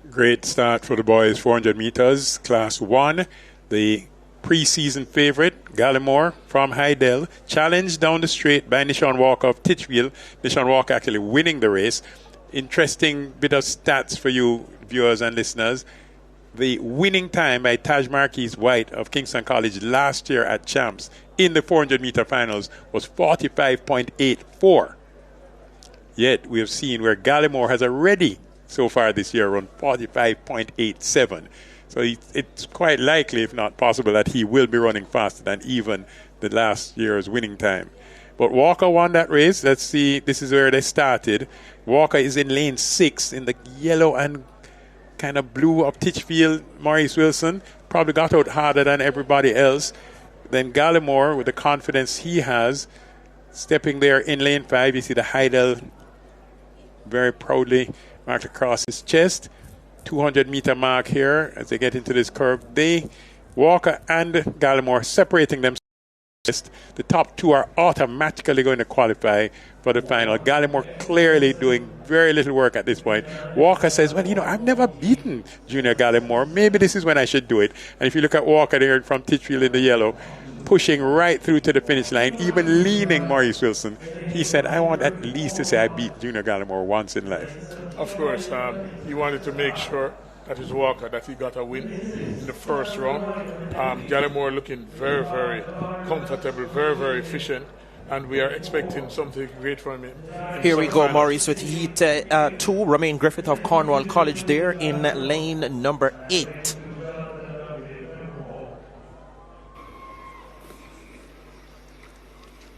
Great start for the boys, 400 meters, class 1. The preseason favorite, Gallimore from Hydel, challenged down the straight by Nishan Walker of Titchfield. Nishan Walker actually winning the race. Interesting bit of stats for you viewers and listeners. The winning time by Taj Marquis White of Kingston College last year at Champs in the 400-meter finals was 45.84. Yet we have seen where Gallimore has already so far this year run 45.87. So it's quite likely, if not possible, that he will be running faster than even the last year's winning time. But Walker won that race. Let's see. This is where they started. Walker is in lane 6 in the yellow and kind of blue of Titchfield. Maurice Wilson probably got out harder than everybody else. Then Gallimore, with the confidence he has, stepping there in lane 5. You see the Heidel very proudly marked across his chest. 200-meter mark here as they get into this curve. Walker and Gallimore separating them. The top two are automatically going to qualify for the final. Gallimore clearly doing very little work at this point. Walker says, well, I've never beaten Junior Gallimore. Maybe this is when I should do it. And if you look at Walker there from Titchfield in the yellow, pushing right through to the finish line, even leaning Maurice Wilson. He said, I want at least to say I beat Junior Gallimore once in life. Of course, he wanted to make sure that his Walker, that he got a win in the first round. Gallimore looking very, very comfortable, very, very efficient, and we are expecting something great from him. Here we go, Maurice, with heat 2. Romain Griffith of Cornwall College there in lane number 8.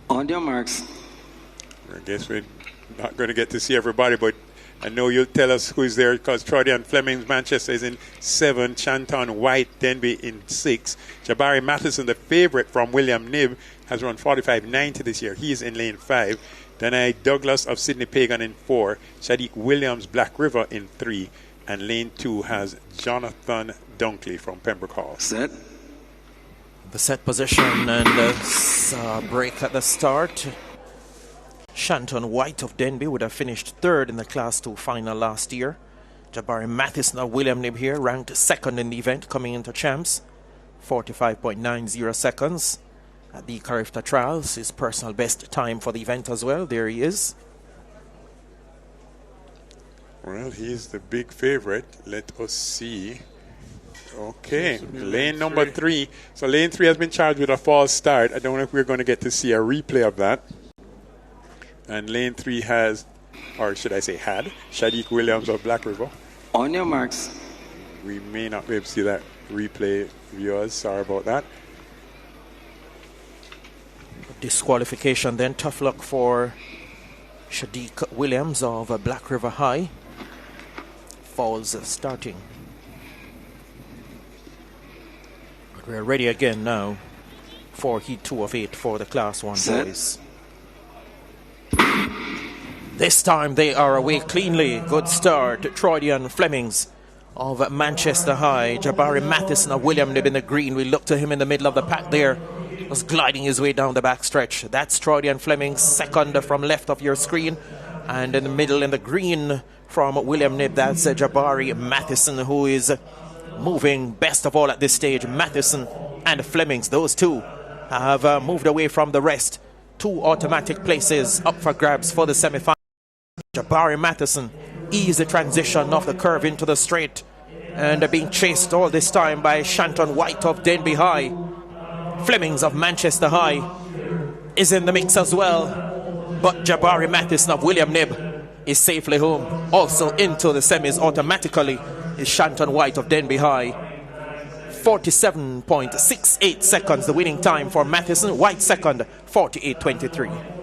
On your marks. I guess we're not going to get to see everybody, but I know you'll tell us who's there, because Troyan Fleming, Manchester, is in 7. Chanton White, Denby in 6. Jabari Matheson, the favorite from William Knibb, has run 45.90 this year. He is in lane 5. Then Douglas of Sydney Pagan in 4. Shadiq Williams, Black River in 3. And lane 2 has Jonathan Dunkley from Pembroke Hall. Set. The set position and break at the start. Shanton White of Denby would have finished 3rd in the Class 2 final last year. Jabari Matheson of William Knibb here ranked 2nd in the event coming into Champs. 45.90 seconds. At the Carifta Trials, his personal best time for the event as well. There he is. Well, he's the big favorite. Let us see. Okay, lane number 3. So lane 3 has been charged with a false start. I don't know if we're going to get to see a replay of that. And lane 3 has, or should I say had, Shadiq Williams of Black River. On your marks. We may not be able to see that replay, viewers. Sorry about that. Disqualification then. Tough luck for Shadiq Williams of Black River High. Falls starting. But we're ready again now for Heat 2 of 8 for the Class 1 boys. This time they are away cleanly. Good start. Troyan Flemings of Manchester High. Jabari Matheson of William Knibb in the green. We look to him in the middle of the pack there. Was gliding his way down the back stretch. That's Troyan Flemings, 2nd from left of your screen. And in the middle in the green from William Knibb, that's Jabari Matheson, who is moving best of all at this stage. Matheson and Flemings, those two have moved away from the rest. 2 automatic places up for grabs for the semi-final. Jabari Matheson easy transition off the curve into the straight, and being chased all this time by Shanton White of Denby High. Flemings of Manchester High is in the mix as well, but Jabari Matheson of William Knibb is safely home. Also into the semis automatically is Shanton White of Denby High. 47.68 seconds the winning time for Matheson. White 2nd, 48.23.